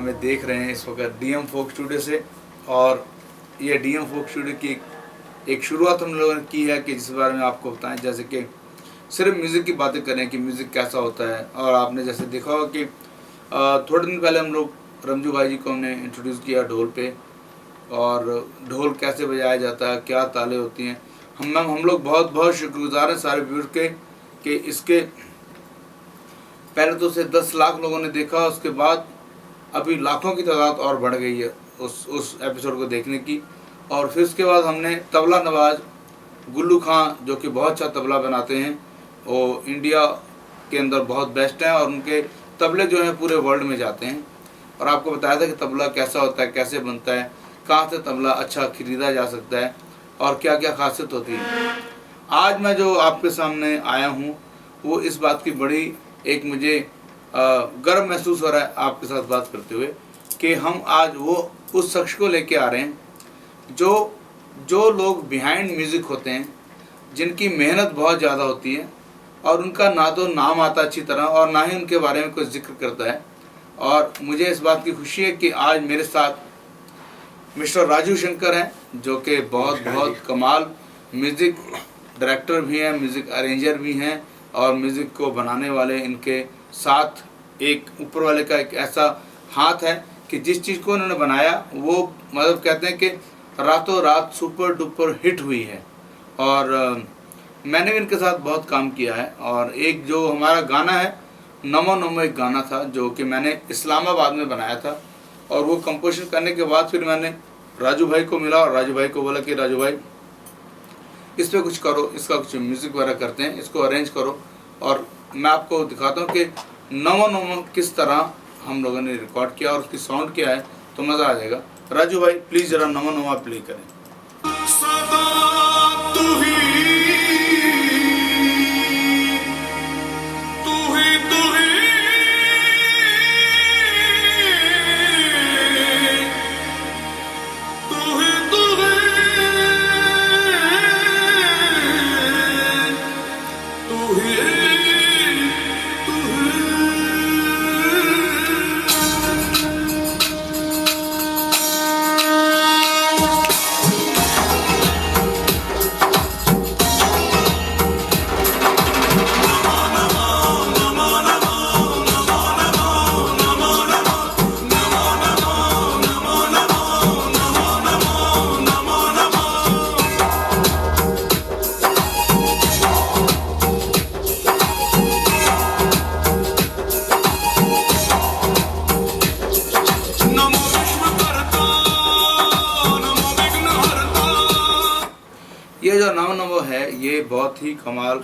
हमें देख रहे हैं इस वक्त डीएम फोक स्टूडियो से। और ये डीएम फोक स्टूडियो की एक शुरुआत हम लोगों ने की है कि जिस बारे में आपको बताएं, जैसे कि सिर्फ म्यूज़िक की बातें करें कि म्यूज़िक कैसा होता है। और आपने जैसे देखा होगा कि थोड़े दिन पहले हम लोग रमजू भाई जी को हमने इंट्रोड्यूस किया ढोल पे, और ढोल कैसे बजाया जाता है, क्या तालें होती हैं। हम लोग बहुत बहुत शुक्रगुजार हैं सारे व्यूअर के कि इसके पहले तो उसे 10 लाख लोगों ने देखा, उसके बाद अभी लाखों की तादाद और बढ़ गई है उस एपिसोड को देखने की। और फिर उसके बाद हमने तबला नवाज गुल्लू खां, जो कि बहुत अच्छा तबला बनाते हैं, वो इंडिया के अंदर बहुत बेस्ट हैं और उनके तबले जो हैं पूरे वर्ल्ड में जाते हैं। और आपको बताया था कि तबला कैसा होता है, कैसे बनता है, कहाँ से तबला अच्छा खरीदा जा सकता है और क्या क्या खासियत होती है। आज मैं जो आपके सामने आया हूँ वो इस बात की बड़ी एक मुझे गर्व महसूस हो रहा है आपके साथ बात करते हुए कि हम आज वो उस शख्स को लेके आ रहे हैं जो लोग बिहाइंड म्यूज़िक होते हैं, जिनकी मेहनत बहुत ज़्यादा होती है और उनका ना तो नाम आता अच्छी तरह और ना ही उनके बारे में कुछ जिक्र करता है। और मुझे इस बात की खुशी है कि आज मेरे साथ मिस्टर राजू शंकर हैं, जो कि बहुत कमाल म्यूज़िक डायरेक्टर भी हैं, म्यूज़िक अरेंजर भी हैं और म्यूज़िक को बनाने वाले। इनके साथ एक ऊपर वाले का एक ऐसा हाथ है कि जिस चीज़ को इन्होंने बनाया वो मतलब कहते हैं कि रातों रात सुपर डुपर हिट हुई है। और मैंने भी इनके साथ बहुत काम किया है। और एक जो हमारा गाना है नमो नमो, एक गाना था जो कि मैंने इस्लामाबाद में बनाया था। और वो कंपोजिशन करने के बाद फिर मैंने राजू भाई को मिला और राजू भाई को बोला कि राजू भाई इस पर कुछ करो, इसका कुछ म्यूज़िक वगैरह करते हैं, इसको अरेंज करो। और मैं आपको दिखाता हूँ कि नमो नमो किस तरह हम लोगों ने रिकॉर्ड किया और उसकी साउंड क्या है, तो मज़ा आ जाएगा। राजू भाई प्लीज़ ज़रा नमो नमो आप प्ले करें। ये जो नमो नमो है ये बहुत ही कमाल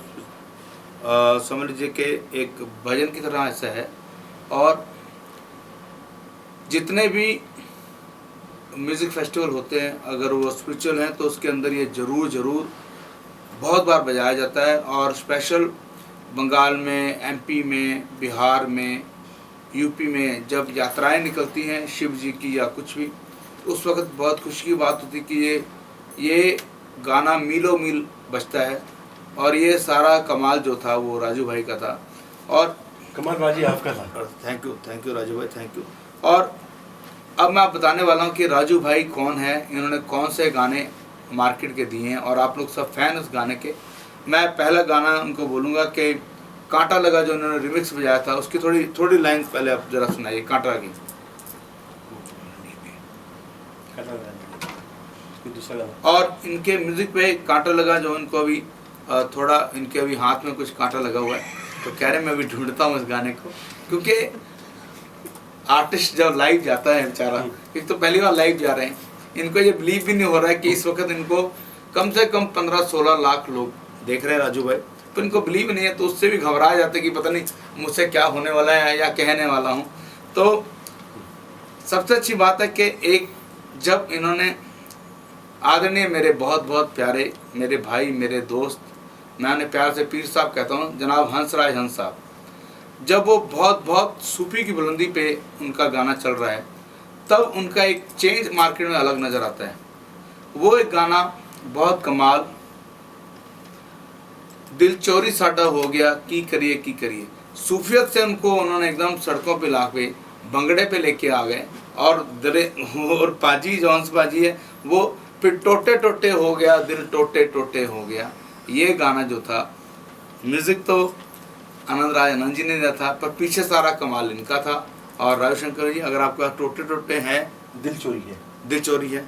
समझ लीजिए कि एक भजन की तरह ऐसा है। और जितने भी म्यूज़िक फेस्टिवल होते हैं अगर वो स्पिरिचुअल हैं तो उसके अंदर ये ज़रूर बहुत बार बजाया जाता है। और स्पेशल बंगाल में, एमपी में, बिहार में, यूपी में जब यात्राएं निकलती हैं शिव जी की या कुछ भी, उस वक्त बहुत खुशी की बात होती है कि ये गाना मीलों मील बजता है। और ये सारा कमाल जो था वो राजू भाई का था। और कमाल राजी आपका था। थैंक यू राजू भाई, थैंक यू। और अब मैं आप बताने वाला हूँ कि राजू भाई कौन है, इन्होंने कौन से गाने मार्केट के दिए हैं और आप लोग सब फैन उस गाने के। मैं पहला गाना उनको बोलूँगा कि कांटा लगा जो इन्होंने रिमिक्स बजाया था, उसकी थोड़ी लाइन्स पहले आप ज़रा सुनाइए कांटा की। और इनके म्यूज़िक पे कांटा लगा जो इनको अभी थोड़ा इनके अभी हाथ में कुछ कांटा लगा हुआ है, तो कह रहे मैं अभी ढूंढता हूँ इस गाने को। क्योंकि आर्टिस्ट जब लाइव जाता है बेचारा, एक तो पहली बार लाइव जा रहे हैं, इनको ये बिलीव भी नहीं हो रहा है कि इस वक्त इनको कम से कम 15-16 लाख लोग देख रहे हैं राजू भाई। तो इनको बिलीव नहीं है तो उससे भी घबरा जाते कि पता नहीं मुझसे क्या होने वाला है या कहने वाला हूँ। तो सबसे अच्छी बात है कि एक जब इन्होंने आदरणीय मेरे बहुत प्यारे मेरे भाई, मेरे दोस्त, मैं उन्हें प्यार से पीर साहब कहता हूँ, जनाब हंसराज हंस साहब, जब वो बहुत सूफी की बुलंदी पे उनका गाना चल रहा है तब उनका एक चेंज मार्केट में अलग नज़र आता है। वो एक गाना बहुत कमाल, दिल चोरी साडा हो गया की करिए सूफियत से उनको उन्होंने एकदम सड़कों पे ला के भंगड़े पे लेके आ गए और और पाजी जो हंस पाजी है वो फिर टोटे टोटे हो गया दिल टोटे टोटे हो गया। ये गाना जो था म्यूजिक तो आनंद राज आनंद जी ने दिया था पर पीछे सारा कमाल इनका था। और रविशंकर जी अगर आपका टोटे टोटे है दिल चोरी है। दिल चोरी है।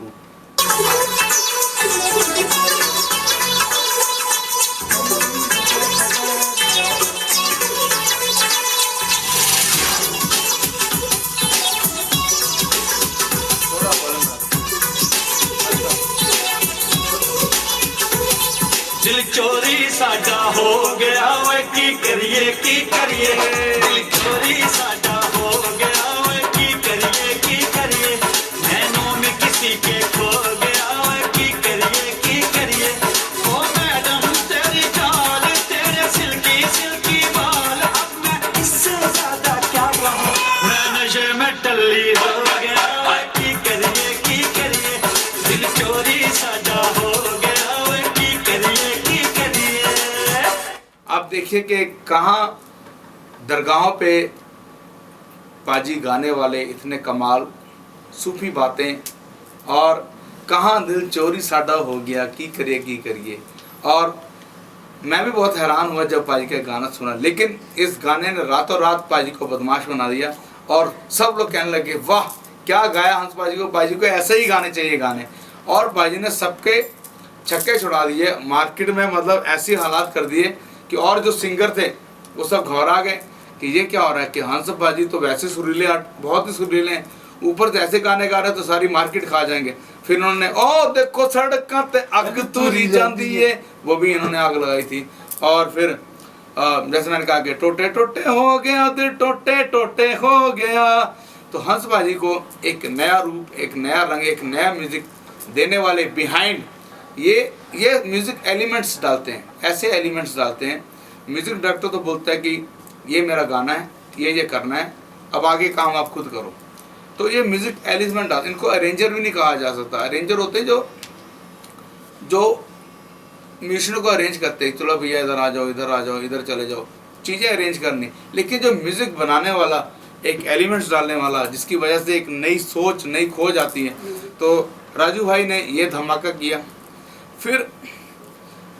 दिल चोरी साडा हो गया वे की करिए दिल चोरी साडा हो गया वे की करिए नैनों में किसी के खो गया वे की करिए ओ मैडम तेरी चाल तेरे सिल्की सिल्की बाल अब मैं इससे ज्यादा क्या कहूँ मैं नशे में टल्ली हो गया वे की करिए दिल चोरी साडा हो गया वे की करिए आप देखिए कि कहाँ दरगाहों पे पाजी गाने वाले इतने कमाल सूफी बातें और कहाँ दिल चोरी साडा हो गया की करिए। और मैं भी बहुत हैरान हुआ जब पाजी का गाना सुना, लेकिन इस गाने ने रातों रात पाजी को बदमाश बना दिया और सब लोग कहने लगे वाह क्या गाया हंस पाजी को ऐसे ही गाने चाहिए गाने। और पाजी ने सबके छक्के छुड़ा दिए मार्केट में, मतलब ऐसी हालात कर दिए कि और जो सिंगर थे वो सब घबरा गए कि ये क्या हो रहा है कि हंस पाजी तो वैसे सुरीले बहुत ही सुरीले हैं, ऊपर से ऐसे गाने गा रहे हैं तो सारी मार्केट खा जाएंगे। फिर उन्होंने ओ देखो सड़कों पे आग तुरी जाती है, वो भी इन्होंने आग लगाई थी। और फिर जैसे मैंने कहा कि टोटे टोटे हो गया दिल टोटे टोटे हो गया, तो हंस पाजी को एक नया रूप एक नया रंग एक नया म्यूजिक देने वाले बिहाइंड ये म्यूजिक एलिमेंट्स डालते हैं, ऐसे एलिमेंट्स डालते हैं। म्यूजिक डायरेक्टर तो बोलता है कि ये मेरा गाना है, ये करना है, अब आगे काम आप खुद करो। तो ये म्यूजिक एलिमेंट डालते, इनको अरेंजर भी नहीं कहा जा सकता। अरेंजर होते हैं जो म्यूजिशियन को अरेंज करते हैं, चलो भैया इधर आ जाओ इधर चले जाओ, चीज़ें अरेंज करनी। लेकिन जो म्यूजिक बनाने वाला एक एलिमेंट्स डालने वाला जिसकी वजह से एक नई सोच नई खोज आती है, तो राजू भाई ने ये धमाका किया। फिर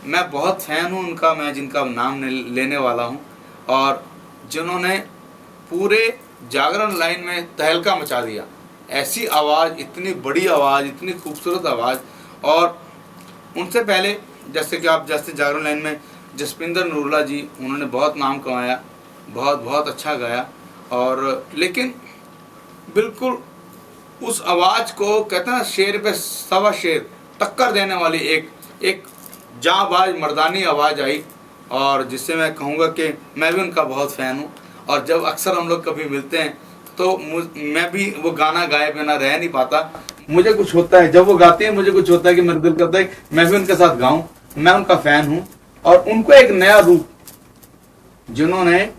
मैं बहुत फ़ैन हूँ उनका, मैं जिनका नाम लेने वाला हूँ और जिन्होंने पूरे जागरण लाइन में तहलका मचा दिया। ऐसी आवाज़, इतनी बड़ी आवाज़, इतनी खूबसूरत आवाज़। और उनसे पहले जैसे जागरण लाइन में जसपिंदर नूरुल्लाह जी, उन्होंने बहुत नाम कमाया, बहुत अच्छा गाया। और लेकिन बिल्कुल उस आवाज़ को कहते हैं ना शेर पे सवा शेर टक्कर देने वाली एक जाबाज मर्दानी आवाज़ आई, और जिससे मैं कहूँगा कि मैं भी उनका बहुत फ़ैन हूँ। और जब अक्सर हम लोग कभी मिलते हैं तो मैं भी वो गाना गाए बिना रह नहीं पाता। मुझे कुछ होता है जब वो गाते हैं, मुझे कुछ होता है कि मेरा दिल करता है मैं भी उनके साथ गाऊँ। मैं उनका फ़ैन हूँ और उनको एक नया रूप, जिन्होंने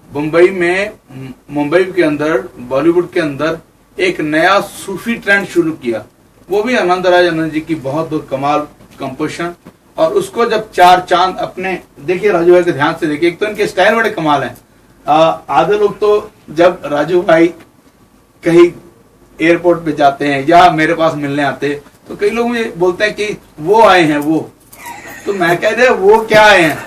मुंबई के अंदर बॉलीवुड के अंदर एक नया सूफी ट्रेंड शुरू किया, वो भी आनंद राज आनंद जी की बहुत कमाल कंपोजिशन। और उसको जब चार चांद अपने, देखिए राजू भाई को ध्यान से देखिए, एक तो इनके स्टाइल बड़े कमाल हैं। आधे लोग तो जब राजू भाई कहीं एयरपोर्ट पे जाते हैं या मेरे पास मिलने आते हैं तो कई लोग मुझे बोलते हैं कि वो आए हैं वो, तो मैं कह रहे वो क्या आए हैं,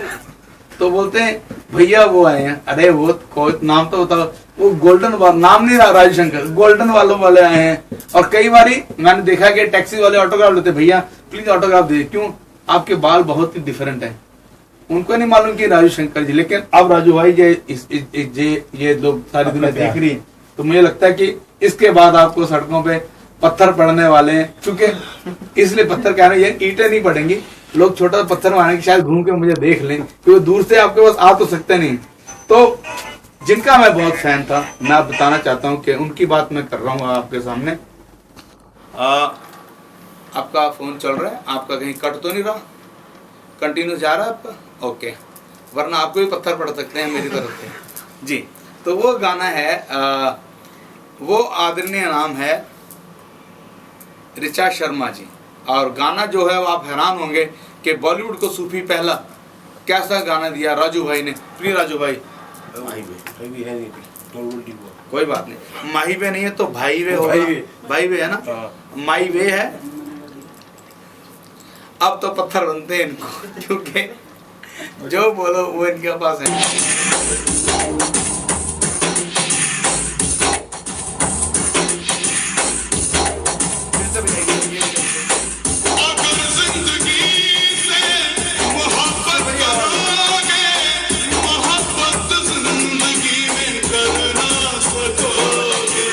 तो बोलते हैं भैया वो आए हैं। अरे वो कोई नाम तो बताओ, वो गोल्डन वाला नाम नहीं रहा राजू शंकर, गोल्डन वालों वाले आए हैं। और कई बारी मैंने देखा कि टैक्सी वाले ऑटोग्राफ लेते, भैया प्लीज ऑटोग्राफ दे, क्यों आपके बाल बहुत ही डिफरेंट हैं। उनको नहीं मालूम कि राजू शंकर जी, लेकिन अब राजू भाई ये लोग सारी दुनिया देख रही है, तो मुझे लगता है कि इसके बाद आपको सड़कों पे पत्थर पड़ने वाले हैं, क्योंकि इसलिए पत्थर कह रहे हैं, ये ईंटें नहीं पड़ेंगी, लोग छोटा पत्थर मारेंगे, शायद घूम के मुझे देख लें, क्योंकि दूर से आपके पास आ तो सकते नहीं। तो जिनका मैं बहुत फैन था, मैं बताना चाहता हूं कि उनकी बात मैं कर रहा हूं आपके सामने। आपका फोन चल रहा है, आपका कहीं कट तो नहीं रहा, कंटिन्यू जा रहा है आपका? ओके, वरना आपको भी पत्थर पड़ सकते हैं मेरी तरफ से जी। तो वो गाना है, वो आदरणीय नाम है ऋचा शर्मा जी, और गाना जो है वो आप हैरान होंगे कि बॉलीवुड को सूफी पहला कैसा गाना दिया राजू भाई ने। प्लीज राजू भाई। तो उल्टी हुआ। कोई बात नहीं, माही वे नहीं है तो भाई वे होगा। भाई वे। भाई वे है ना, हाँ। माई वे है। अब तो पत्थर बनते हैं इनको, क्योंकि जो बोलो वो इनके पास है। फिर से बजाइए, अगर जिंदगी से मोहब्बत करोगे, मोहब्बत जिंदगी में कर ना सकोगे।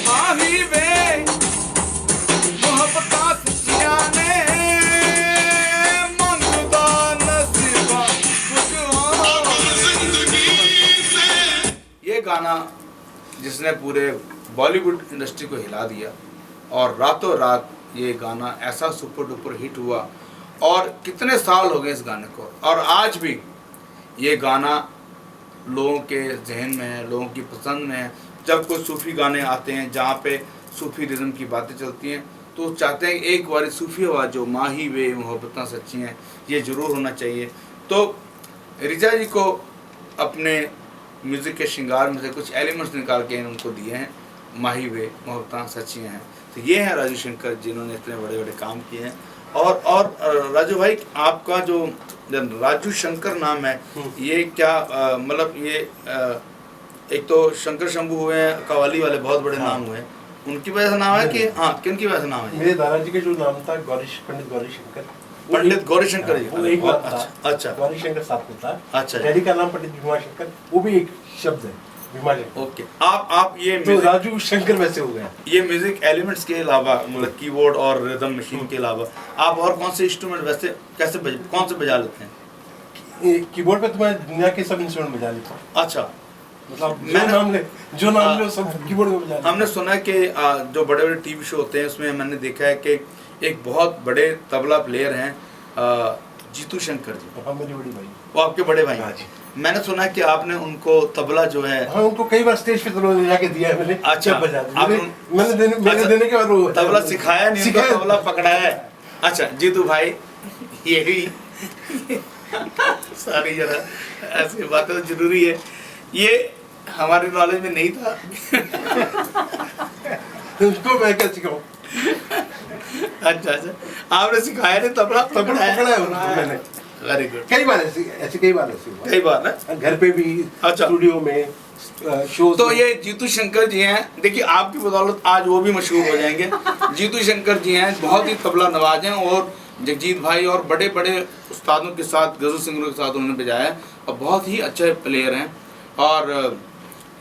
माही वे मोहब्बतां सच्चियां ने मंगदा नसीबा कुछ और। जिंदगी से ये गाना जिसने पूरे बॉलीवुड इंडस्ट्री को हिला दिया और रातों रात ये गाना ऐसा सुपर डुपर हिट हुआ, और कितने साल हो गए इस गाने को, और आज भी ये गाना लोगों के जहन में है, लोगों की पसंद में है। जब कोई सूफ़ी गाने आते हैं जहाँ पे सूफ़ी रिज़म की बातें चलती हैं तो चाहते हैं कि एक बार सूफ़ी आवाज़ जो माही वे मोहब्बतां सच्ची हैं ये ज़रूर होना चाहिए। तो रिचा जी को अपने म्यूज़िक के श्रृंगार में से कुछ एलिमेंट्स निकाल के उनको दिए हैं, माही वे मोहब्बतां सच्ची हैं। तो ये हैं राजू शंकर जिन्होंने इतने बड़े बड़े काम किए हैं। और राजू भाई, आपका जो राजू शंकर नाम है, ये क्या मतलब ये एक तो शंकर शंभू हुए हैं, कव्वाली वाले बहुत बड़े नाम हुए हैं, उनकी वजह से नाम है कि हाँ किन की वजह से नाम है? मेरे दादाजी का जो नाम था पंडित गौरी शंकर, वो पंडित एक- गौरी शंकर जी। वो एक बात था। अच्छा गौरी शंकर साथ में था। अच्छा। डैडी का नाम पंडित भीमा शंकर, वो भी एक शब्द है, भीमा शंकर। ओके। आप ये तो राजू शंकर वैसे हो गया। ये म्यूजिक एलिमेंट्स के अलावा मतलब कीबोर्ड और रिदम मशीन के अलावा आप और कौन से इंस्ट्रूमेंट वैसे कैसे कौन से बजा लेते हैं? कीबोर्ड पे तो मैं दुनिया के सब इंस्ट्रूमेंट बजा लेता हूँ। अच्छा। मतलब मैंने- जो नाम ले सब कीबोर्ड में बजा लेता हूँ। हमने सुना है कि जो बड़े बड़े टीवी शो होते हैं उसमें मैंने देखा है कि एक बहुत बड़े तबला प्लेयर हैं जीतू शंकर जी, हाँ, मेरी बड़ी भाई। वो आपके बड़े भाई हाँ हैं। जी। मैंने सुना है कि आपने उनको तबला जो है हाँ, उनको कई बार स्टेज पे तबला ले जाके दिया है मैंने। अच्छा। जब बजा दिया। आप मैंने अच्छा, देने के बाद वो तबला सिखाया नहीं, उनको सिखाया। तबला पकड़ाया है। अच्छा जीतू भाई, ये भी सारी जरा ऐसी बातें तो जरूरी है, ये हमारे नॉलेज में नहीं था। उसको मैं क्या सिखाऊं? अच्छा आपने सिखाया नहीं, तबला पकड़ाया पकड़ा है उनको मैंने। Very good. कई बार ऐसे कई बार ऐसे हुआ। कई बार ना। घर पे भी, अच्छा। स्टूडियो में, शोज तो में। ये जीतू शंकर जी हैं, देखिए आपकी बदौलत आज वो भी मशहूर हो जाएंगे। जीतू शंकर जी हैं, बहुत ही तबला नवाज हैं, और जगजीत भाई और बड़े बड़े उस्तादों के साथ, गजल सिंगरों के साथ उन्होंने बजाया है, और बहुत ही अच्छे प्लेयर हैं। और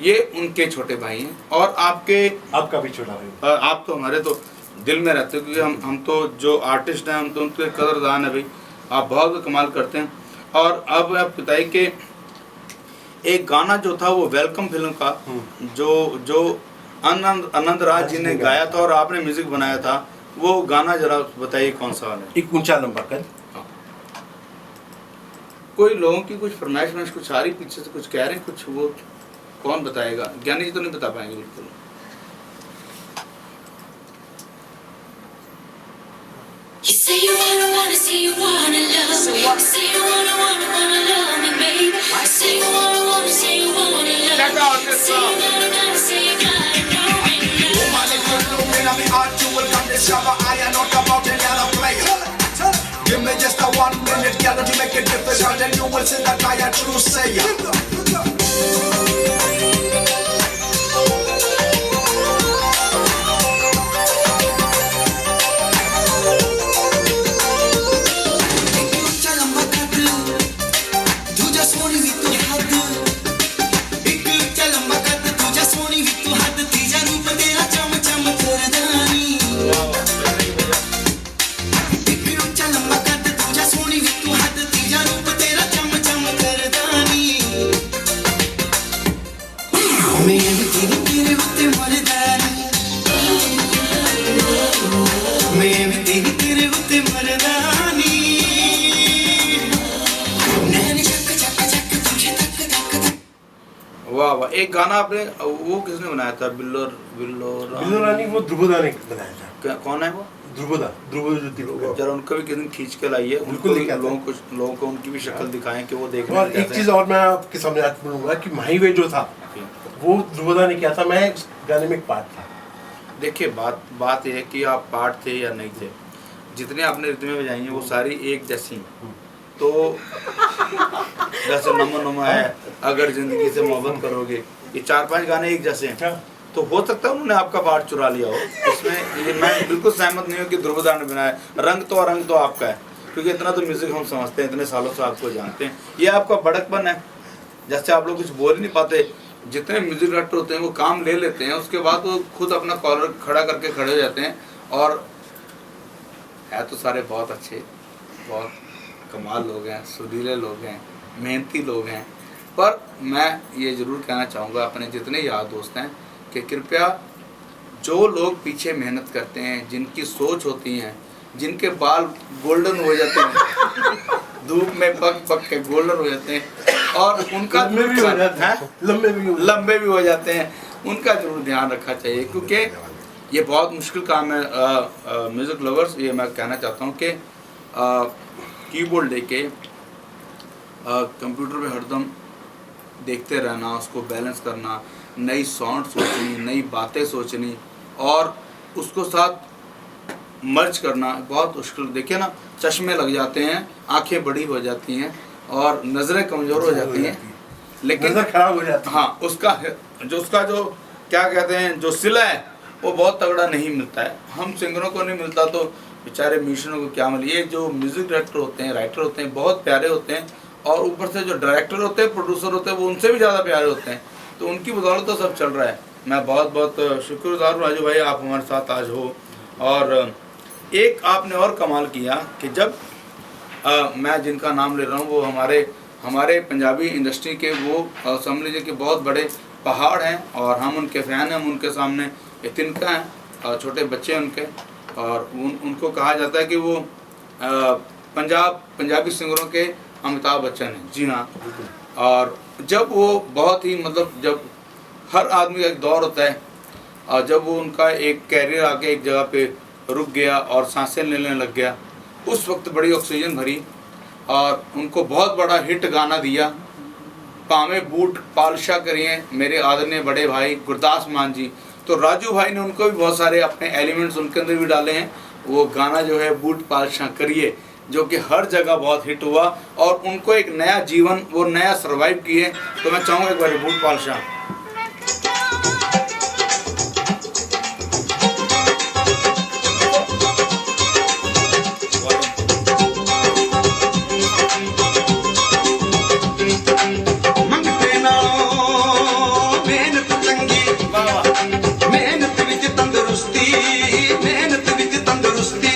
ये उनके छोटे भाई हैं, और आपका भी छोटा भाई। आप तो हमारे तो दिल में रहते हो, क्योंकि हम तो जो आर्टिस्ट हैं हम तो उनके कदरदान है भाई। आप बहुत कमाल करते हैं। और अब आप बताइए कि एक गाना जो था वो वेलकम फिल्म का, जो आनंद राज जी ने गाया था और आपने म्यूजिक बनाया था, वो गाना जरा बताइए कौन सा वाला है? एक ऊंचा लंबा कर। कोई लोगों की कुछ फरमाइश कुछ आ रही पीछे से, कुछ कह रहे हैं, कुछ वो कौन बताएगा? ज्ञानी जी तो नहीं बता पाएंगे बिल्कुल। You say you wanna, say you wanna love me. Say you wanna love me, baby. Say you wanna, say you wanna love Check out this Say song. you gotta, say you gotta know me now. Woman, if you bloom in my heart, you will come discover I am not about any other player. Give me just a 1 minute, girl, to make it difficult, and you will see that I am true sayer. वाह वाह, एक गाना आपने वो किसने बनाया था, बिल्लो रानी वो ध्रुवदा ने बनाया था। कौन है वो? ध्रुवदा जो जरा उनको भी किसी दिन खींच के लाइए, बिल्कुल दिखाते हैं। लोगों को उनकी भी शक्ल दिखाएं कि वो देखने और में एक कैसे चीज और मैं आपके सामने आज बोलूंगा कि माहीवे जो था हैं। वो ध्रुवदा ने किया था, मैं उस गाने में एक पार्ट था। देखिए बात ये है कि आप पार्ट थे या नहीं थे, जितने आपने रिदमें बजाई हैं वो सारी एक जैसी हैं। तो जैसे नमो नमो है, अगर जिंदगी से मोहब्बत करोगे, ये 4-5 गाने एक जैसे हैं। तो हो सकता है उन्होंने आपका पार्ट चुरा लिया हो। इसमें ये मैं बिल्कुल सहमत नहीं हूँ कि ध्रुवदा ने बनाया। रंग तो आपका है, क्योंकि इतना तो म्यूजिक हम समझते हैं, इतने सालों से आपको जानते हैं। ये आपका बड़कपन है, जैसे आप लोग कुछ बोल ही नहीं पाते। जितने म्यूजिक डायरेक्टर होते हैं वो काम ले लेते हैं, उसके बाद वो खुद अपना कॉलर खड़ा करके खड़े हो जाते हैं। और है तो सारे बहुत अच्छे, बहुत कमाल लोग हैं, सुरीले लोग हैं, मेहनती लोग हैं। पर मैं ये ज़रूर कहना चाहूँगा अपने जितने यार दोस्त हैं कि कृपया जो लोग पीछे मेहनत करते हैं, जिनकी सोच होती है, जिनके बाल गोल्डन हो जाते हैं धूप में पक के गोल्डन हो जाते हैं, और उनका लंबे भी हो जाते हैं, उनका जरूर ध्यान रखना चाहिए। क्योंकि ये बहुत मुश्किल काम है। म्यूज़िक लवर्स, ये मैं कहना चाहता हूँ कि कीबोर्ड लेके कंप्यूटर में हरदम देखते रहना, उसको बैलेंस करना, नई साउंड सोचनी, नई बातें सोचनी और उसको साथ मर्ज करना बहुत मुश्किल। देखिए ना, चश्मे लग जाते हैं, आंखें बड़ी हो जाती हैं और नज़रें कमज़ोर हो जाती हैं, लेकिन खराब हो जाती है। हाँ, उसका जो क्या कहते हैं, जो सिला है वो बहुत तगड़ा नहीं मिलता है। हम सिंगरों को नहीं मिलता तो बेचारे म्यूजिशियनों को क्या मिले। ये जो म्यूज़िक डायरेक्टर होते हैं, राइटर होते हैं, बहुत प्यारे होते हैं, और ऊपर से जो डायरेक्टर होते हैं, प्रोड्यूसर होते हैं, वो उनसे भी ज़्यादा प्यारे होते हैं। तो उनकी बदौलत तो सब चल रहा है। मैं बहुत बहुत शुक्रगुजार हूँ राजू भाई, आप हमारे साथ आज हो। और एक आपने और कमाल किया कि जब मैं जिनका नाम ले रहा हूँ वो हमारे पंजाबी इंडस्ट्री के वो समझ लीजिए कि बहुत बड़े पहाड़ हैं, और हम उनके फ़ैन हैं। हम उनके सामने एक तिनका हैं, और छोटे बच्चे हैं उनके, और उनको कहा जाता है कि वो पंजाबी सिंगरों के अमिताभ बच्चन हैं। जी हाँ। और जब वो बहुत ही मतलब, जब हर आदमी का एक दौर होता है, और जब वो उनका एक कैरियर आके एक जगह पे रुक गया और सांसें लेने लग गया, उस वक्त बड़ी ऑक्सीजन भरी और उनको बहुत बड़ा हिट गाना दिया, पामे बूट पालशा करिए, मेरे आदरणीय बड़े भाई गुरदास मान जी। तो राजू भाई ने उनको भी बहुत सारे अपने एलिमेंट्स उनके अंदर भी डाले हैं। वो गाना जो है बूट पालशा करिए, जो कि हर जगह बहुत हिट हुआ, और उनको एक नया जीवन, वो नया सर्वाइव किए। तो मैं चाहूँगा एक बार बूट पालशा। ਮੰਗਤੇ ਨਾਲੋਂ ਮਿਹਨਤ ਚੰਗੀ, ਮਿਹਨਤ ਵਿੱਚ ਤੰਦਰੁਸਤੀ, ਮਿਹਨਤ ਵਿੱਚ ਤੰਦਰੁਸਤੀ,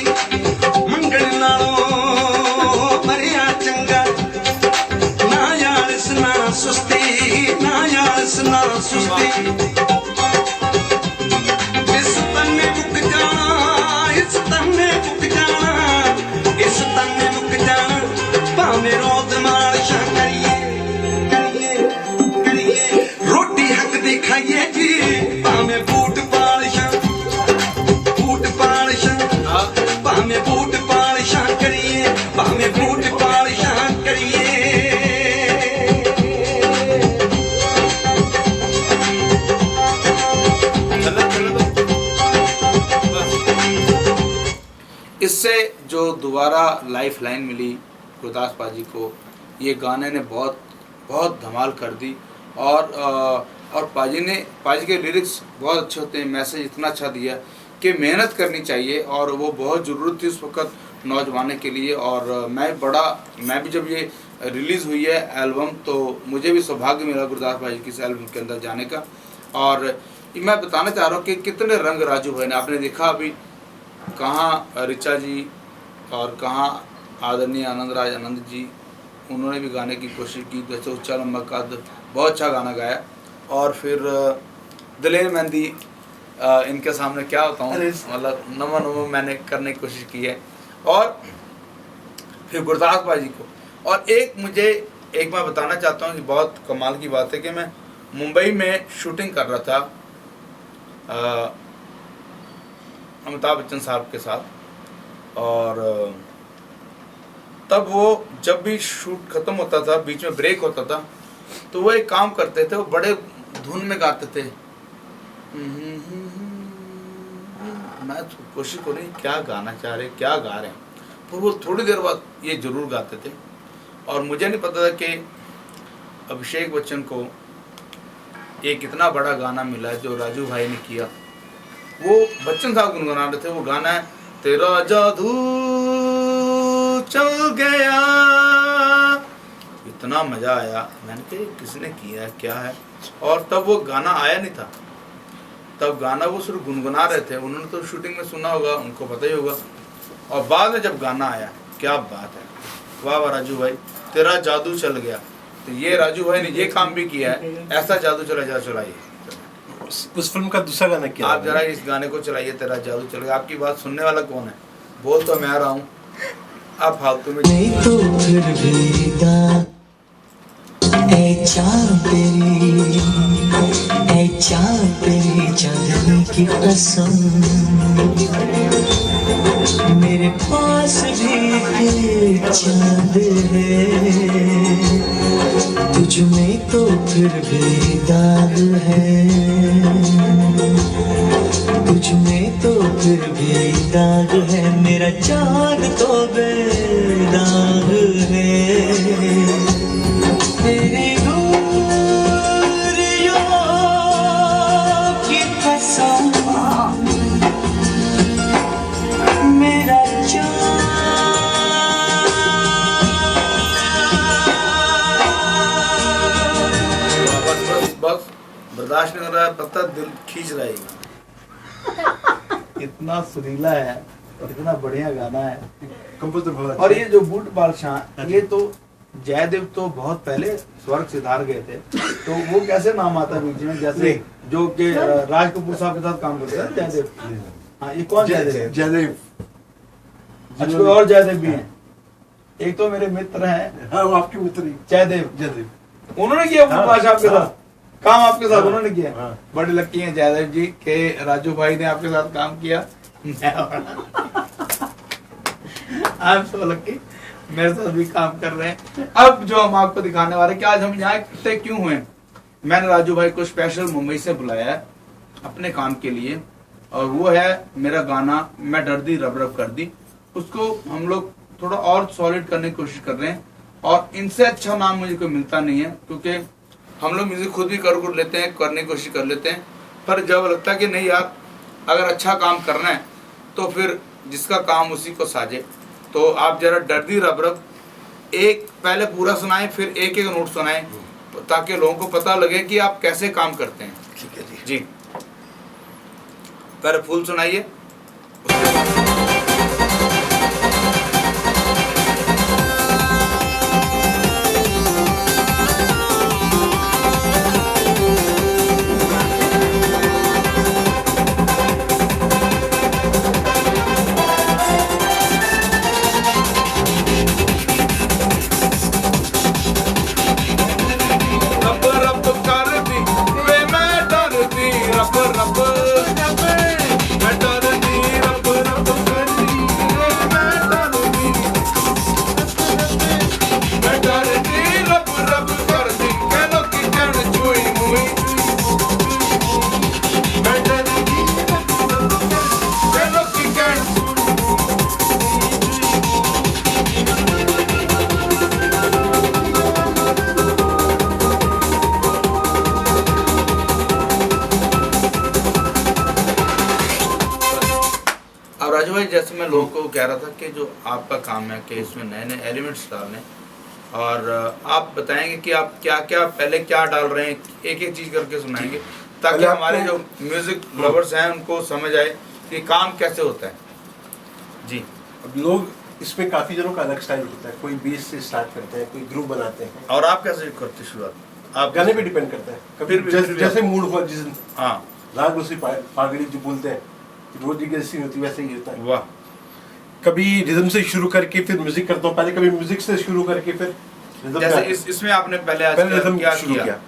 ਮੰਗਣ ਨਾਲੋਂ ਮਰਿਆ ਚੰਗਾ, ਨਾ ਆਲਸ ਨਾ ਸੁਸਤੀ, ਨਾ ਆਲਸ ਨਾ ਸੁਸਤੀ। ਇਸ ਤਨੇ ਮੁੱਕ ਜਾਣਾ, ਇਸ ਤਨੇ ਮੁੱਕ ਜਾਣਾ, ਇਸ ਤਨੇ ਮੁੱਕ ਜਾਣਾ, ਭਾਵੇਂ ਰੋਜ਼ ਮਾਲਸ਼ਾਂ ਕਰੀਏ रोटी हक दिखाइए जी, भाਵੇਂ बूट पालिशां, बूट पालिशां, भाਵੇਂ बूट पालिशां करिए, भाਵੇਂ बूट पालिशां करिए। इससे जो दोबारा लाइफ लाइन मिली गुरदास पाजी को, ये गाने ने बहुत बहुत धमाल कर दी। और पाजी के लिरिक्स बहुत अच्छे होते हैं, मैसेज इतना अच्छा दिया कि मेहनत करनी चाहिए, और वो बहुत ज़रूरत थी उस वक्त नौजवानों के लिए। और मैं भी जब ये रिलीज़ हुई है एल्बम, तो मुझे भी सौभाग्य मिला गुरदास पाजी की इस एल्बम के अंदर जाने का। और मैं बताना चाह रहा हूँ कि कितने रंग राजू भाई ने, आपने देखा अभी कहाँ ऋचा जी और कहाँ आदरणीय आनंद जी, उन्होंने भी गाने की कोशिश की। जैसे उच्चा लंबा कद, बहुत अच्छा गाना गाया। और फिर दलेर मेहंदी, इनके सामने क्या बताऊँ, मतलब नमो मैंने करने की कोशिश की है। और फिर गुरदास पाजी को। और एक मैं बताना चाहता हूँ कि बहुत कमाल की बात है कि मैं मुंबई में शूटिंग कर रहा था अमिताभ बच्चन साहब के साथ, और तब वो जब भी शूट खत्म होता था, बीच में ब्रेक होता था, तो वो एक काम करते थे, वो बड़े धुन में गाते थे। मैं तो कोशिश करूँ क्या गाना चाह रहे, क्या गा रहे हैं, पर वो थोड़ी देर बाद ये जरूर गाते थे। और मुझे नहीं पता था कि अभिषेक बच्चन को एक इतना बड़ा गाना मिला है जो राजू भाई ने किया। वो बच्चन साहब गुनगुना रहे थे, वो गाना है तेरा जादू चल गया। इतना मजा आया, मैंने कहा किसने किया है, क्या है। और तब वो गाना आया नहीं था, तब गाना वो सिर्फ गुनगुना रहे थे। उन्होंने तो शूटिंग में सुना होगा, उनको पता ही होगा। और बाद में जब गाना आया, क्या बात है, वाह वाह राजू भाई, तेरा जादू चल गया। तो ये राजू भाई ने ये काम भी किया है, ऐसा जादू चला जा चलाइए। उस फिल्म का दूसरा गाना क्या आप जरा इस गाने को चलाइए, तेरा जादू चल गया। आपकी बात सुनने वाला कौन है? बोल तो मैं आ रहा हूँ, आप फालतू में। नहीं तो फिर भी ए चाँद तेरी चांदनी की कसम, मेरे पास भी एक चाँद है, तुझ में तो फिर भी दाग है, तुझ में तो फिर भी दाग है, मेरा चाँद तो बेदाग है। तेरी दूरियों की कसम, मेरा बस बर्दाश्त नहीं हो रहा है, पता दिल खींच रहा है। इतना सुरीला है और इतना बढ़िया गाना है। कंपोजर बहुत और ये जो बूट बादशाह, ये तो जयदेव तो बहुत पहले स्वर्ग सिधार गए थे, तो वो कैसे नाम आता बीच में, जैसे जो कि राज कपूर साहब के साथ काम करते हैं जयदेव। हाँ, ये कौन जयदेव? जयदेव। अच्छा, कोई और जयदेव भी हैं? एक तो मेरे मित्र हैं, हाँ, वो आपके मित्र ही जयदेव। जयदेव। उन्होंने किया बूट बादशाह आपके साथ काम, आपके साथ उन्होंने किया। हाँ। बड़े लकी हैं जयदेव जी के राजू भाई ने आपके साथ काम किया। आई एम सो लकी, मेरे साथ भी काम कर रहे हैं। अब जो हम आपको दिखाने वाले कि आज हम यहाँ इकट्ठे क्यों हुए, मैंने राजू भाई को स्पेशल मुंबई से बुलाया है अपने काम के लिए, और वो है मेरा गाना मैं डर दी रब रब कर दी। उसको हम लोग थोड़ा और सॉलिड करने की कोशिश कर रहे हैं, और इनसे अच्छा नाम मुझे कोई मिलता नहीं है, क्योंकि हम लोग म्यूजिक खुद भी कर लेते हैं, करने की कोशिश कर लेते हैं, पर जब लगता है कि नहीं यार अगर अच्छा काम करना है तो फिर जिसका काम उसी को साजे। तो आप जरा डर्दी रब रब एक पहले पूरा सुनाएं, फिर एक एक नोट सुनाएं, ताकि लोगों को पता लगे कि आप कैसे काम करते हैं। ठीक है जी, पहले फुल सुनाइए। राजू भाई, जैसे मैं लोगों को कह रहा था कि जो आपका काम है कि इसमें नए नए एलिमेंट्स डालने, और आप बताएंगे कि आप क्या क्या पहले क्या डाल रहे हैं, एक एक चीज करके सुनाएंगे, ताकि हमारे जो म्यूजिक लवर्स हैं उनको समझ आए कि काम कैसे होता है। जी, अब लोग इसमें काफी जनों का अलग स्टाइल होता है, कोई बेस से स्टार्ट करते हैं, कोई ग्रुप बनाते हैं। और आप कैसे करते शुरुआत? आप गाने पे डिपेंड करता है, कभी जैसे मूड हुआ, जिस दिन हाँ राग दूसरी पागड़ी जो बोलते हैं रोज जैसी होती वैसे ही होता है। वाह, कभी रिदम से शुरू करके फिर म्यूजिक करता हूँ, पहले कभी म्यूजिक से शुरू करके फिर रिदम। जैसे इसमें आपने पहले आज रिदम क्या शुरू किया? किया।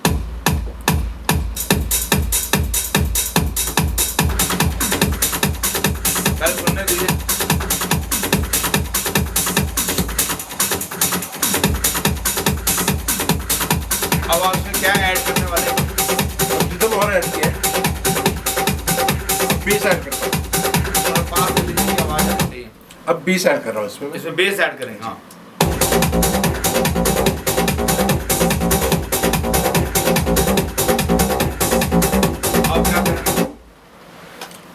बेस ऐड करता हूँ। और पास से बिजली की आवाज़ आती है। अब बेस ऐड कर रहा हूँ इसमें। इसमें बेस ऐड करेंगे। हाँ, अब क्या करेंगे?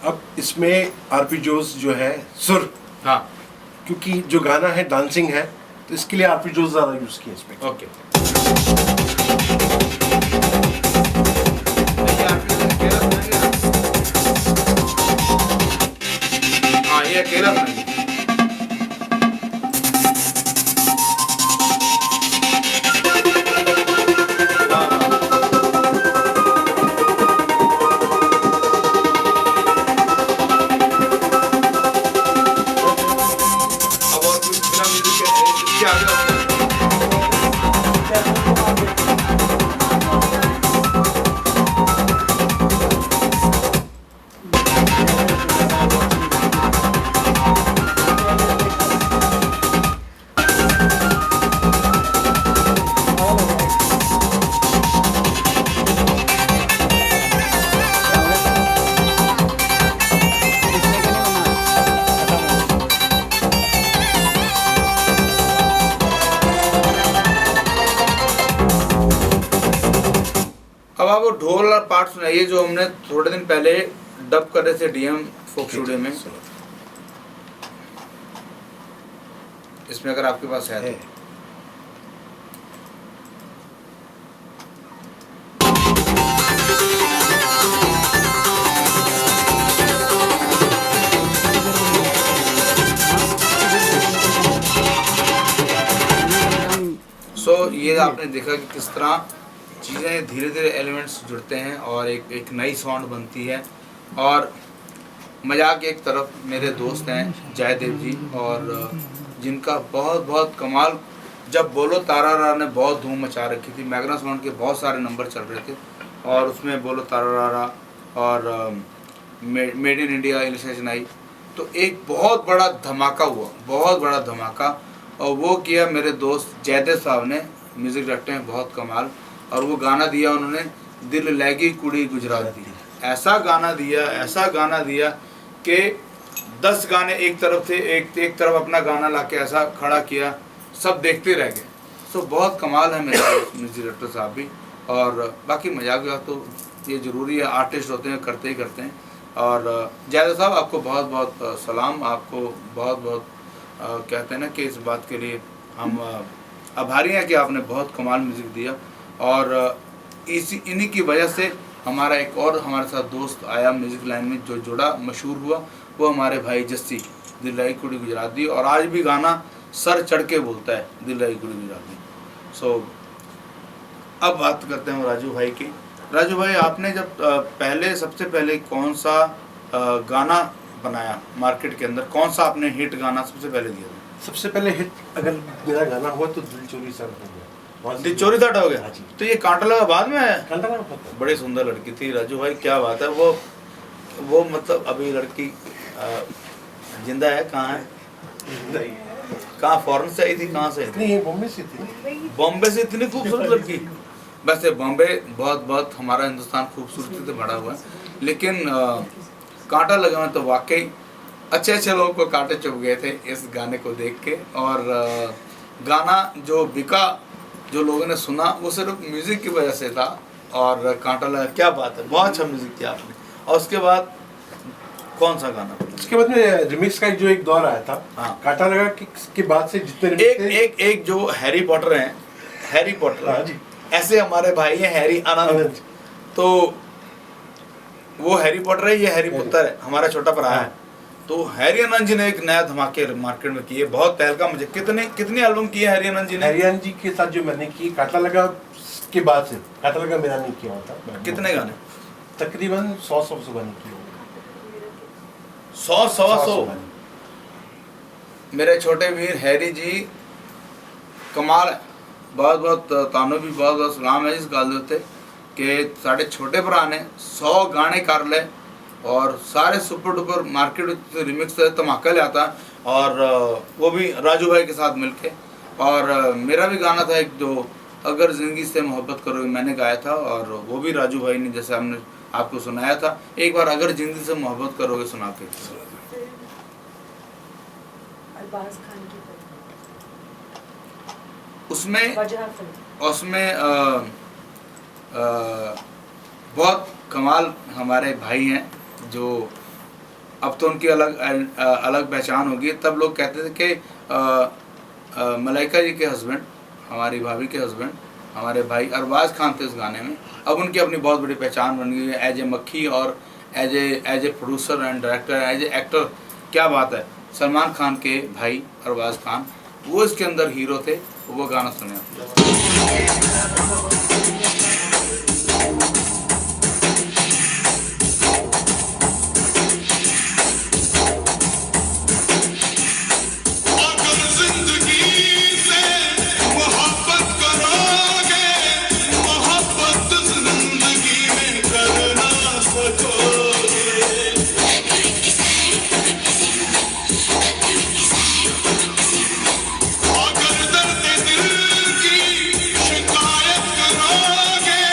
अब इसमें आर्पिजोस जो है सुर, हाँ, क्योंकि जो गाना है डांसिंग है तो इसके लिए आर्पिजोस ज़्यादा यूज़ किए इसमें। ओके। देखिए, आप ये अकेला सुनाएंगे ना? हाँ, ये अकेला सुनाएंगे। हाँ, हाँ। अब और कुछ बिना म्यूजिक के इसके आगे और- अब आप वो ढोल और पार्ट सुनाइए जो हमने थोड़े दिन पहले डब कर रहे थे डीएम फोक स्टूडियो में। इसमें अगर आपके पास है तो। ये आपने देखा कि किस तरह चीज़ें धीरे धीरे एलिमेंट्स जुड़ते हैं और एक नई साउंड बनती है। और मजाक एक तरफ, मेरे दोस्त हैं जयदेव जी, और जिनका बहुत बहुत कमाल, जब बोलो तारा रा ने बहुत धूम मचा रखी थी। मैग्ना साउंड के बहुत सारे नंबर चल रहे थे और उसमें बोलो तारा रा और मेड इन इंडिया इलिस्ट्रेशन आई, तो एक बहुत बड़ा धमाका हुआ, बहुत बड़ा धमाका। और वो किया मेरे दोस्त जयदेव साहब ने, म्यूज़िक डायरेक्टर हैं बहुत कमाल, और वो गाना दिया उन्होंने, दिल लगी कुड़ी गुजराती। ऐसा गाना दिया कि 10 गाने एक तरफ थे, एक तरफ अपना गाना लाके ऐसा खड़ा किया, सब देखते रह गए। सो बहुत कमाल है मेरे म्यूज़िक डायरेक्टर साहब भी। और बाकी मजाक तो ये ज़रूरी है, आर्टिस्ट होते हैं, करते ही करते हैं। और जयदेव साहब आपको बहुत बहुत सलाम, आपको बहुत बहुत कहते हैं ना कि इस बात के लिए हम आभारी हैं कि आपने बहुत कमाल म्यूज़िक दिया। और इन्हीं की वजह से हमारा एक और हमारे साथ दोस्त आया म्यूज़िक लाइन में, जो जुड़ा, मशहूर हुआ, वो हमारे भाई जस्सी, दिल लगी कुड़ी गुजराती। और आज भी गाना सर चढ़ के बोलता है, दिल लगी कुड़ी गुजराती। सो अब बात करते हैं राजू भाई की। राजू भाई, आपने जब सबसे पहले कौन सा गाना बनाया मार्केट के अंदर, कौन सा आपने हिट गाना सबसे पहले दिया था? सबसे पहले हिट अगर मेरा गाना हुआ तो दिल चोरी सा हो गया। दिल चोरी साटा हो गया? हाँ जी। तो ये कांटा लगा बाद में आया? कांटा लगा पता। बड़ी सुंदर लड़की थी राजू भाई, क्या बात है। वो मतलब अभी लड़की जिंदा है? कहाँ है? नहीं, कहाँ, फॉरेन से आई थी? कहाँ से आई थी? नहीं, बॉम्बे से थी। बॉम्बे से इतनी खूबसूरत लड़की? वैसे बॉम्बे बहुत हमारा हिंदुस्तान खूबसूरती से भरा हुआ है, लेकिन कांटा लगा में तो वाकई अच्छे लोगों को कांटे चुभ गए थे इस गाने को देख के। और गाना जो बिका, जो लोगों ने सुना, वो सिर्फ म्यूज़िक की वजह से था। और कांटा लगा, क्या बात है, बहुत अच्छा म्यूज़िक किया आपने। और उसके बाद कौन सा गाना? उसके बाद में रिमिक्स का जो एक दौर आया था। हाँ। कांटा लगा के बाद से जितने remix थे, एक जो हैरी पॉटर हैं, हैरी पॉटर, हाँ जी, ऐसे हमारे भाई हैं हैरी आनंद, तो वो हैरी पॉटर है, ये हैरी पुत्र है, हमारा छोटा भरा है। तो हैरी आनंद जी ने एक नया धमाके मार्केट में किए, बहुत तहलका मुझे। कितनी एल्बम की है हैरी आनंद जी ने? हरियाणा जी के साथ जो मैंने की कांटा लगा के बाद से, कांटा लगा मेरा नहीं किया होता। कितने गाने? तकरीबन 100 गाने किए। 100 मेरे छोटे वीर हैरी जी कमाल है। बहुत तानों भी बहुत सलाम है इस गल उत्ते कि साढ़े छोटे भरा ने 100 गाने कर ले और सारे सुपर डुपर मार्केट रिमिक्स धमाका लिया, और वो भी राजू भाई के साथ मिलके। और मेरा भी गाना था एक, जो अगर ज़िंदगी से मोहब्बत करोगे, मैंने गाया था, और वो भी राजू भाई ने, जैसे हमने आपको सुनाया था। एक बार अगर जिंदगी से मोहब्बत करोगे सुना के। अरबाज खान की उसमें वजह फिल्म। उसमें बहुत कमाल हमारे भाई हैं जो अब तो उनकी अलग पहचान होगी। तब लोग कहते थे कि मलाइका जी के हस्बैंड, हमारी भाभी के हस्बैंड, हमारे भाई अरबाज खान थे उस गाने में। अब उनकी अपनी बहुत बड़ी पहचान बन गई है एज ए मक्खी और as a producer and director, as a actor. क्या बात है। सलमान खान के भाई अरबाज खान वो इसके अंदर हीरो थे। वो गाना सुने। अगर जिंदगी से मोहब्बत करोगे, मोहब्बत जिंदगी में कर ना सकोगे। अगर दर्द दिल की शिकायत करोगे,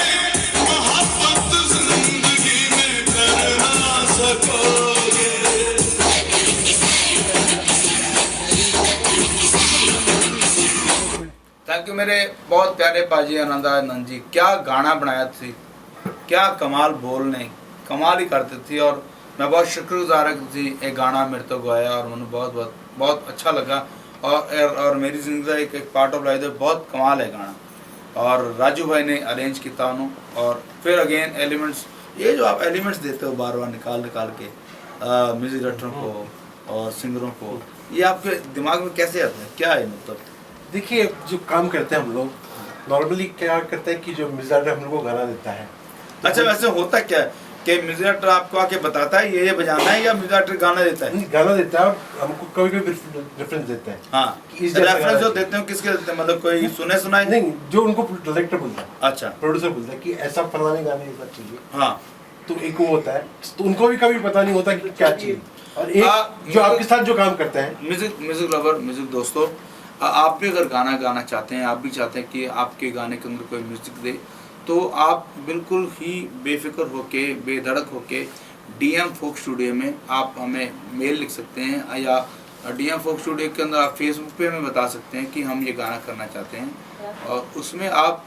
मोहब्बत जिंदगी में कर ना सकोगे। थैंक यू मेरे बहुत प्यारे पाजी आनंद जी। क्या गाना बनाया थी, क्या कमाल बोलने, कमाल ही करते थी। और मैं बहुत शुक्रगुजार है कि एक गाना मेरे तो गाया और मैंने बहुत बहुत बहुत अच्छा लगा। और मेरी ज़िंदगी का एक पार्ट ऑफ लाइफ है। बहुत कमाल है गाना। और राजू भाई ने अरेंज किया उन्होंने। और फिर अगेन एलिमेंट्स, ये जो आप एलिमेंट्स देते हो बार बार निकाल के म्यूजिक डायरेक्टरों को और सिंगरों को, ये आपके दिमाग में कैसे आता है, क्या है मतलब? देखिए, जो काम करते हैं हम लोग नॉर्मली क्या करते हैं कि जो म्यूजिक डायरेक्टर हम लोग को गाना देता है। अच्छा, वैसे होता क्या है कि म्यूजिक डायरेक्टर आपको आके बताता है ये बजाना है, या म्यूजिक डायरेक्टर गाना देता है? नहीं, गाना देता है और हमको कभी कभी रेफरेंस देते हैं। हाँ, इस जैसा रेफरेंस गाना जो चाहिए। देते हैं किसके देते हैं, मतलब कोई सुने सुनाए? नहीं, जो उनको डायरेक्टर बोलता है, अच्छा, प्रोड्यूसर बोलता है कि ऐसा फलाने गाने ऐसा चाहिए। हाँ। तो एक वो होता है, तो उनको भी कभी पता नहीं होता कि क्या चाहिए। और एक जो आपके साथ जो काम करते हैं, म्यूजिक लवर, म्यूजिक दोस्तों, आप भी अगर गाना गाना चाहते हैं, आप भी चाहते हैं कि आपके गाने के अंदर कोई म्यूजिक दे, तो आप बिल्कुल ही बेफिक्र होके, बेधड़क होके डीएम फोक स्टूडियो में आप हमें मेल लिख सकते हैं, या डीएम फोक स्टूडियो के अंदर आप फेसबुक पे हमें बता सकते हैं कि हम ये गाना करना चाहते हैं। और उसमें आप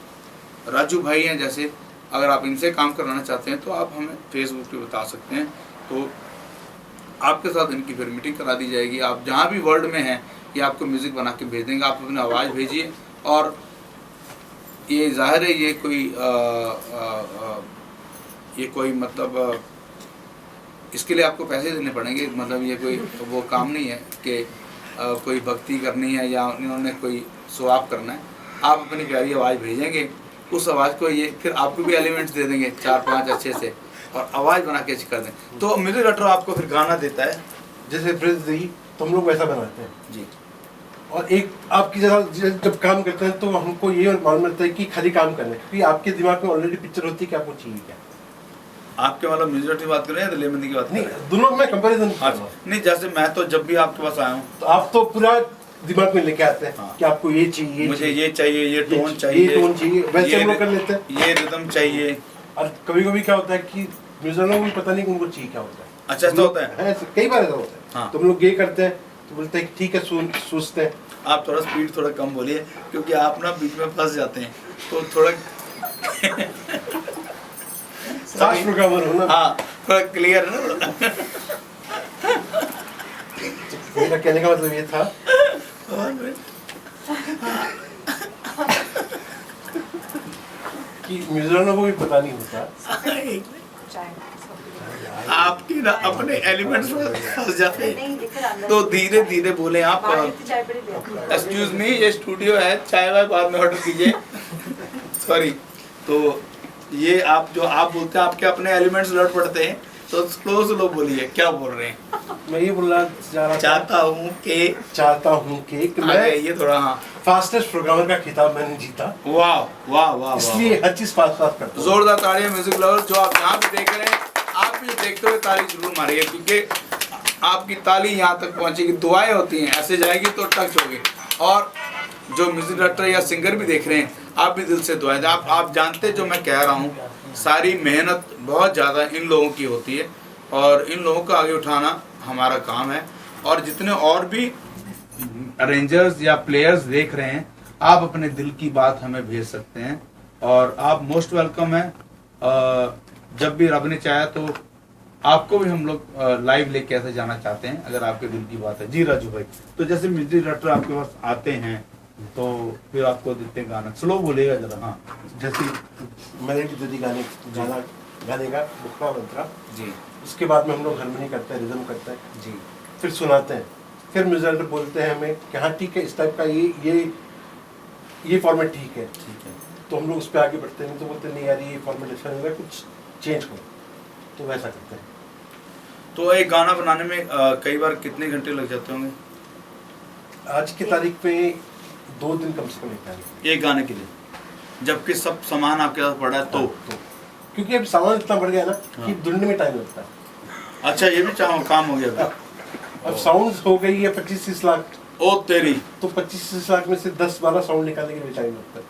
राजू भाई हैं जैसे, अगर आप इनसे काम कराना चाहते हैं तो आप हमें फेसबुक पे बता सकते हैं। तो आपके साथ इनकी फिर मीटिंग करा दी जाएगी। आप जहाँ भी वर्ल्ड में हैं ये आपको म्यूज़िक बना के भेज देंगे। आप अपनी आवाज़ भेजिए। और ये जाहिर है ये कोई मतलब इसके लिए आपको पैसे देने पड़ेंगे। मतलब ये कोई वो काम नहीं है कि कोई भक्ति करनी है या इन्होंने कोई स्वाब करना है। आप अपनी प्यारी आवाज़ भेजेंगे, उस आवाज़ को ये फिर आपको भी एलिमेंट्स दे देंगे 4-5 अच्छे से, और आवाज़ बना के कर दें। तो म्यूजिक डायरेक्टर आपको फिर गाना देता है, जैसे फ्रेज दी तो हम लोग वैसा बनाते हैं जी। और एक आपकी जगह जब काम करते हैं तो हमको ये मालूम रहता है कि खाली काम करना है, क्योंकि आपके दिमाग में ऑलरेडी पिक्चर होती है कि आपको चाहिए क्या। आपके मतलब म्यूजिक डायरेक्टर की बात कर रहे हैं या दिलेमंदी की बात कर नहीं, रहे हैं? दोनों में कंपैरिजन कर रहा हूं। नहीं, जैसे मैं तो जब भी आपके पास आया हूँ तो आप तो पूरा दिमाग में लेके आते हैं हाँ। कि आपको ये चाहिए, मुझे ये चाहिए, ये टोन चाहिए, ये टोन चाहिए, वैसे हम लोग कर लेते हैं। ये रिदम चाहिए। और कभी कभी क्या होता है कि म्यूजिशियनों को भी पता नहीं कि उनको चाहिए क्या होता है। अच्छा, ऐसा होता है? कई बार ऐसा होता है। हाँ। तो हम लोग ये करते हैं तो बोलते हैं कि ठीक है, सोचते हैं। आप थोड़ा स्पीड थोड़ा कम बोलिए, क्योंकि आप ना बीच में फंस जाते हैं, तो थोड़ा फास्ट प्रोग्रामर हो ना। हाँ, थोड़ा क्लियर है ना। मेरा कहने का मतलब ये था कि म्यूजिशियनों को भी पता नहीं होता। आपकी ना अपने एलिमेंट्स में फंस जाते हैं। तो धीरे धीरे बोले आप। एक्सक्यूज मी, ये स्टूडियो है, चाय वाय बाद में ऑर्डर कीजिए। सॉरी। तो ये आप जो आप बोलते हैं आपके अपने एलिमेंट्स लौट पड़ते हैं, तो स्लो बोलिए, क्या बोल रहे हैं? मैं ये बोलना चाहता हूँ कि मैं ये थोड़ा, हाँ, फास्टेस्ट प्रोग्रामर का खिताब मैंने जीता। वाह वाह वाह, इसलिए हर चीज फास्ट करता हूं। जोरदार तालियां म्यूजिक लवर। जो आप यहाँ भी देख रहे हैं, आप भी देखते हुए ताली जरूर मारिए, क्योंकि आपकी ताली यहाँ तक पहुँचेगी। दुआएं होती हैं, ऐसे जाएगी तो टच होगी। और जो म्यूजिक डायरेक्टर या सिंगर भी देख रहे हैं, आप भी दिल से दुआएं दें। आप जानते जो मैं कह रहा हूँ सारी मेहनत बहुत ज़्यादा इन लोगों की होती है और इन लोगों को आगे उठाना हमारा काम है। और जितने और भी अरेंजर्स या प्लेयर्स देख रहे हैं, आप अपने दिल की बात हमें भेज सकते हैं और आप मोस्ट वेलकम है। जब भी रब ने चाहा तो आपको भी हम लोग लाइव लेके ऐसे जाना चाहते हैं अगर आपके दिल की बात है। जी राजू भाई, तो जैसे म्यूजिक डायरेक्टर आपके पास आते हैं तो फिर आपको देते हैं गाना, स्लो बोलेगा जरा। हाँ जैसे मैंने भी दीदी गाने का मुखड़ा मंत्रा, जी उसके बाद में हम लोग हारमोनी करते हैं, रिदम करते हैं, जी, फिर सुनाते हैं, फिर म्यूजिक डायरेक्टर बोलते हैं हमें कि हाँ ठीक है, इस टाइप का ये फॉर्मेट ठीक है, तो हम लोग उस पर आगे बढ़ते हैं। नहीं तो बोलते नहीं यार ये फॉर्मेट अच्छा नहीं लग रहा, कुछ चेंज करो, तो वैसा करते हैं। तो एक गाना बनाने में कई बार कितने घंटे लग जाते होंगे? आज की तारीख पे 2 दिन कम से कम लगता है एक गाने के लिए, जबकि सब सामान आपके पास पड़ा है तो क्योंकि अब सामान इतना बढ़ गया ना हाँ। कि ढूंढने में टाइम लगता है। अच्छा, ये भी चाहो काम हो गया अब साउंड हो गई है 25-30 लाख, ओ तेरी, तो 25-30 लाख में से 10-12 साउंड निकालने के लिए टाइम लगता है।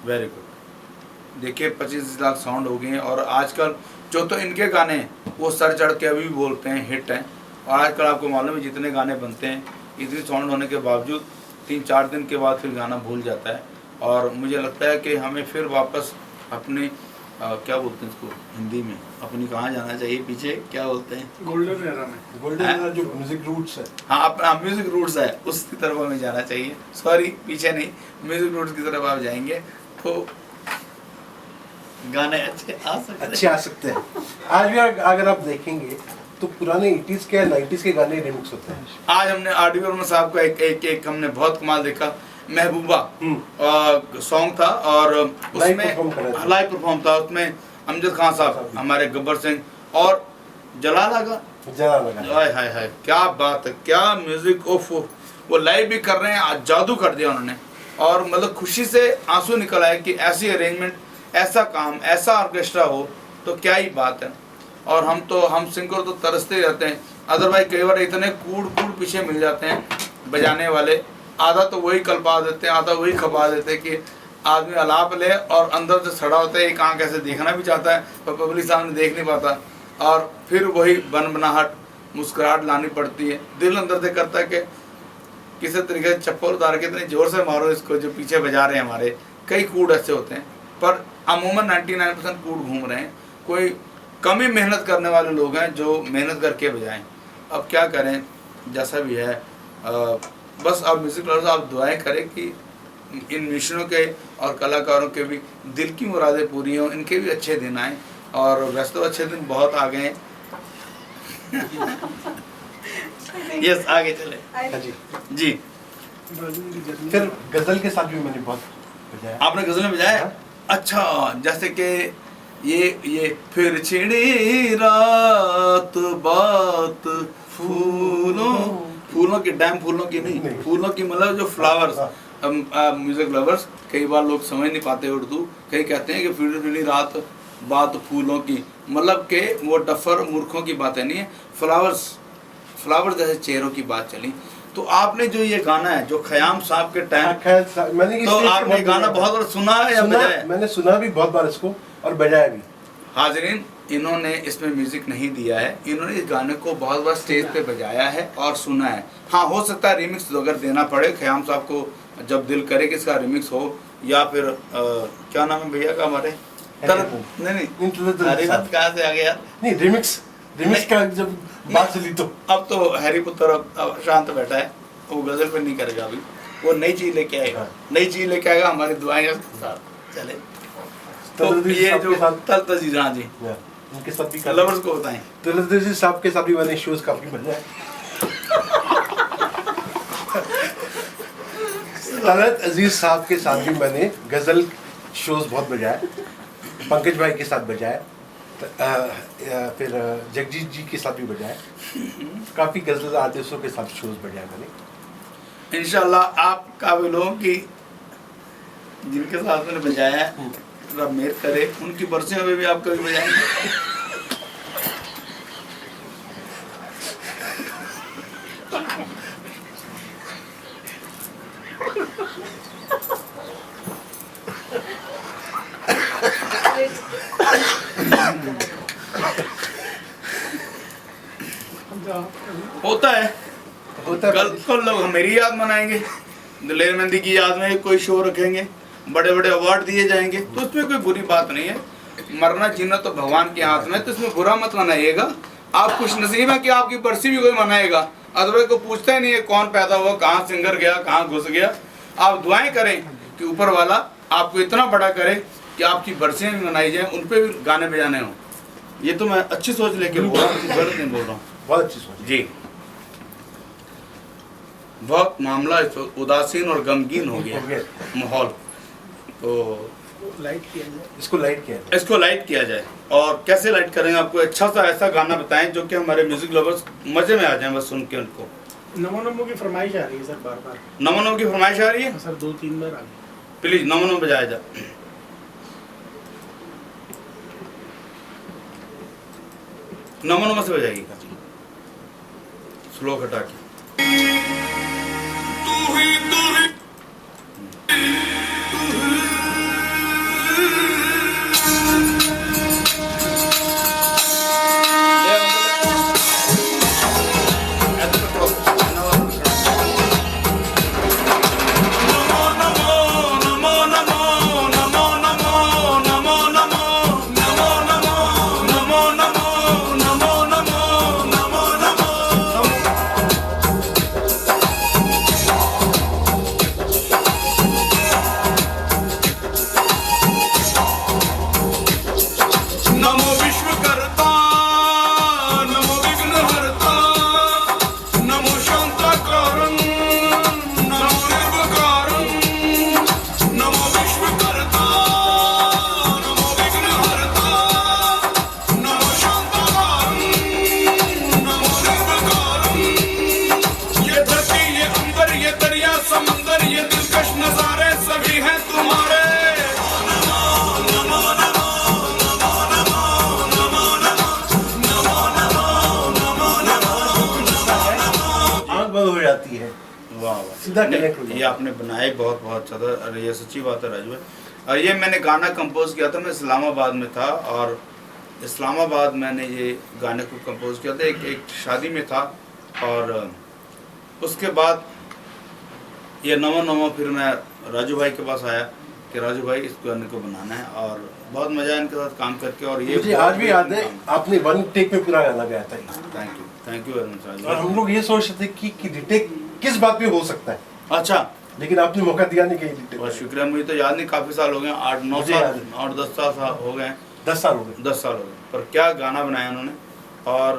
Very good. देखिए 25 लाख साउंड हो गए हैं और आजकल जो तो इनके गाने हैं वो सर चढ़ के अभी भी बोलते हैं, हिट हैं। और आजकल आपको मालूम है जितने गाने बनते हैं, इतनी साउंड होने के बावजूद 3-4 दिन के बाद फिर गाना भूल जाता है। और मुझे लगता है कि हमें फिर वापस अपने क्या बोलते हैं इसको हिंदी में, अपनी कहाँ जाना चाहिए, पीछे क्या बोलते हैं, गोल्डन एरा जो म्यूजिक रूट्स है, हाँ अपना म्यूजिक रूट्स है, उसकी तरफ हमें जाना चाहिए। सॉरी, पीछे नहीं, म्यूजिक रूट्स की तरफ आप जाएंगे तो गाने अच्छे आ सकते हैं। आज भी अगर आप देखेंगे तो पुराने 80s के 90s के गाने रिमिक्स होते हैं। आज हमने आर.डी. बर्मन साहब का एक हमने बहुत कमाल देखा, महबूबा सॉन्ग था और उसमें लाइव परफॉर्म था, उसमें अमजद खान साहब, हमारे गब्बर सिंह और जलाल आगा, हाय हाय हाय, क्या बात है, क्या म्यूजिक, ओफ, वो लाइव भी कर रहे हैं, आज जादू कर दिया उन्होंने। और मतलब खुशी से आंसू निकल आए कि ऐसी अरेंजमेंट, ऐसा काम, ऐसा ऑर्केस्ट्रा हो तो क्या ही बात है। और हम सिंगर तो तरसते रहते हैं, अदरवाइज कई बार इतने कूड़ पीछे मिल जाते हैं बजाने वाले, आधा तो वही कल्पा देते हैं, आधा वही खपा देते हैं कि आदमी अलाप ले और अंदर से सड़ा होता है, एक आंख ऐसे देखना भी चाहता है पर पब्लिक सामने देख नहीं पाता, और फिर वही बनबनाहट मुस्कुराहट लानी पड़ती है। दिल अंदर से करता है कि किसी तरीके से चप्पल उतार के इतने जोर से मारो इसको, जो पीछे बजा रहे हैं हमारे। कई कूड़ ऐसे होते हैं पर अमूमन 99% कूड़ घूम रहे हैं, कोई कम ही मेहनत करने वाले लोग हैं जो मेहनत करके बजाएं। अब क्या करें, जैसा भी है, बस आप म्यूजिक लवर्स आप दुआएं करें कि इन मिशनों के और कलाकारों के भी दिल की मुरादें पूरी हों, इनके भी अच्छे दिन आएँ। और वैसे तो अच्छे दिन बहुत आ गए हैं। यस, आगे चले। हाँ जी। फिर गजल के साथ भी मैंने बहुत बजाया। आपने गजल में बजाया? हाँ। अच्छा, जैसे कि ये फिर छिड़ी रात बात फूलों की, डैम फूलों की नहीं, फूलों की मतलब जो फ्लावर्स। म्यूजिक लवर्स कई बार लोग समझ नहीं पाते उर्दू, कई कहते हैं कि फिर छिड़ी रात बात फूलों की, मतलब के वो डफर मूर्खों की बातें नहीं है, फ्लावर्स जैसे चेहरों की बात चली। तो आपने जो ये गाना है जो खयाम साहब के टाइम, मैंने तो आपने गाना बहुत बार सुना है या बजाया? मैंने सुना भी बहुत बार इसको और बजाया भी। हाजरीन, इन्होंने इसमें म्यूजिक नहीं दिया है, इन्होंने इस गाने को बहुत बार स्टेज पे बजाया है और सुना है। हाँ, हो सकता है रिमिक्स अगर देना पड़े खयाम साहब को, जब दिल करे कि इसका रिमिक्स हो, या फिर क्या नाम है भैया का हमारे, नहीं कहाँ से आ गया यार, नहीं रिमिक्स का जब बात चली तो अब तो हैरी पुत्र अब शांत बैठा है, वो गजल पे नहीं करेगा अभी, वो नई चीज लेके आएगा, नई चीज लेके आएगा, हमारी दुआएं उसके साथ चले। तो ये जो तलतजी, हाँ जी, उनके साथ भी लवर्स को बताएं। तलतजी साहब के साथ भी मैंने शोज काफी बजाए। तलत अजीज साहब के साथ भी मैंने गजल शोज बहुत बजाए, पंकज भाई के साथ बजाए, फिर जगजीत जी के साथ भी बजाए, काफ़ी गजल आर्टिस्टों के साथ शोज बजाए मैंने। इंशाल्लाह आप काबिल हो कि जिनके साथ मैंने बजाया है, रब मेहर करे, उनकी बरसियों में भी आप कभी बजाएंगे। लगता है कल लोग मेरी याद मनाएंगे, दिलेर मेहंदी की याद में कोई शो रखेंगे, बड़े बड़े अवार्ड दिए जाएंगे, तो उसमें कोई बुरी बात नहीं है। मरना जीना तो भगवान के हाथ में, तो इसमें बुरा मत मनाइएगा। आप खुश नसीब है कि आपकी बरसी भी कोई मनाएगा, अदरवाइज को पूछता ही नहीं है कौन पैदा हुआ, कहाँ सिंगर गया, कहाँ घुस गया। आप दुआएं करें कि ऊपर वाला आपको इतना बड़ा करे कि आपकी बरसियाँ भी मनाई जाएं, उन पर भी गाने बजाने हों। ये तो मैं अच्छी सोच लेके बोल रहा हूँ, गलत नहीं बोल रहा हूँ। बहुत अच्छी सोच जी, बहुत मामला उदासीन और गमगीन हो गया माहौल, तो इसको लाइट किया जाए। और कैसे लाइट करेंगे? आपको अच्छा सा ऐसा गाना बताएं जो कि हमारे म्यूजिक लवर्स मजे में आ जाएं बस सुन के उनको। नमो नमो की फरमाइश आ रही है सर, बार बार नमो नमो की फरमाइश आ रही है सर, 2-3 बार आ गई। प्लीज नमो नमो बजाया जा। नमो नमो से बजाइएगा, स्लो हटा के। नमो विश्वकर्ता, नमो विघ्नहर्ता, नमो शांताकारं, नमो निर्विकारं, नमो विश्वकर्ता, नमो विघ्नहर्ता, नमो शांताकारं, नमो निर्विकारं। ये धरती, ये अंबर, ये दरिया समंदर, ये दिलकश नजारे सभी हैं तुम्हारे। आंख बंद हो जाती है, वाह वाह, सीधा कनेक्ट हो ये जाता है। आपने बनाए बहुत बहुत ज़्यादा। अरे ये सच्ची बात है राजू भाई। और ये मैंने गाना कंपोज किया था, मैं इस्लामाबाद में था, और इस्लामाबाद मैंने ये गाने को कंपोज किया था, एक शादी में था। और उसके बाद ये नमो नमो फिर मैं राजू भाई के पास आया कि राजू भाई इस गाने को बनाना है, और बहुत मज़ा है इनके साथ काम करके। और ये मुझे आज भी याद है आपने 1 टेक में पूरा गाना गाया था। Thank you very much Raju और हम भाई। लोग ये सोचते थे कि रिटेक किस बात पे हो सकता है, अच्छा, लेकिन आपने मौका दिया नहीं कहीं रिटेक। बहुत शुक्रिया। मुझे तो याद नहीं, काफ़ी साल हो गए, 8-9 मुझे साल, याद है। 8-10 साल हो गए, 10 साल हो गए। 10 साल हो गए, पर क्या गाना बनाया उन्होंने। और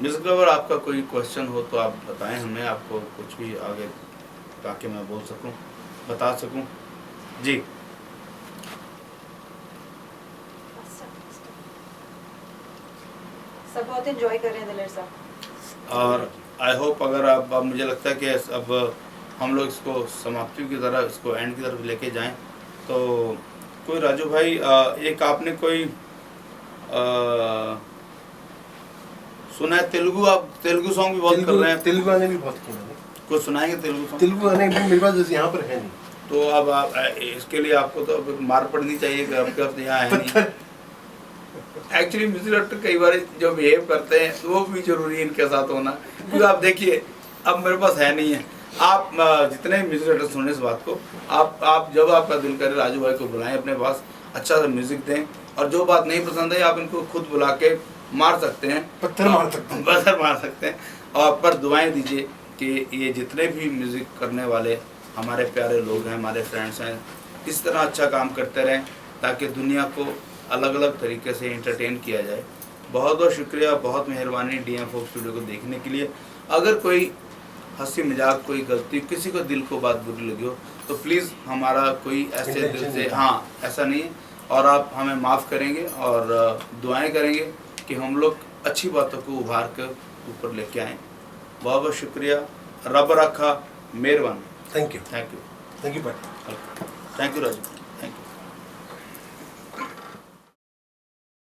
म्यूजिक लवर, आपका कोई क्वेश्चन हो तो आप बताएं हमें, आपको कुछ भी आगे, ताकि मैं बोल सकूं, बता सकूं। जी, सब बहुत एंजॉय कर रहे हैं दिलेर साहब। और आई होप अगर अब मुझे लगता है कि अब हम लोग इसको समाप्ति की तरफ, इसको एंड की तरफ लेके जाएं, तो कोई राजू भाई, एक आपने कोई सुना है तेलुगु, आप तेलुगु सॉन्ग भी बहुत कर रहे हैं, तेलुगु गाने भी बहुत किए मैंने। कुछ सुनाएंगे तेलुगु सॉन्ग? तेलुगु गाने भी मेरे पास जैसे यहाँ पर है नहीं। तो अब आप इसके लिए आपको तो अब मार पड़नी चाहिए कि आपके पास यहाँ है नहीं। एक्चुअली म्यूजिक डायरेक्टर कई बार जो बिहेव करते हैं वो भी जरूरी है इनके साथ होना, क्योंकि आप देखिए अब मेरे पास है नहीं है। आप जितने म्यूजिक डायरेक्टर सुने इस बात को, आप जब आपका दिल करे राजू भाई को बुलाएं अपने पास, अच्छा सा म्यूजिक दें, और जो बात नहीं पसंद है आप इनको खुद बुला के मार सकते हैं, पत्थर मार सकते हैं, पत्थर मार सकते हैं। और पर दुआएं दीजिए कि ये जितने भी म्यूज़िक करने वाले हमारे प्यारे लोग हैं, हमारे फ्रेंड्स हैं, इस तरह अच्छा काम करते रहें ताकि दुनिया को अलग अलग तरीके से एंटरटेन किया जाए। बहुत बहुत शुक्रिया, बहुत मेहरबानी DM फोक स्टूडियो को देखने के लिए। अगर कोई हंसी मजाक, कोई गलती, किसी को दिल को बात बुरी लगी हो तो प्लीज़ हमारा कोई ऐसे दिल से, हाँ ऐसा नहीं है, और आप हमें माफ़ करेंगे और दुआएं करेंगे कि हम लोग अच्छी बातों को उभार कर ऊपर लेके आएँ। बहुत बहुत शुक्रिया, रब रखा, मेहरबान। थैंक यू थैंक यू भाई। Thank you Raju.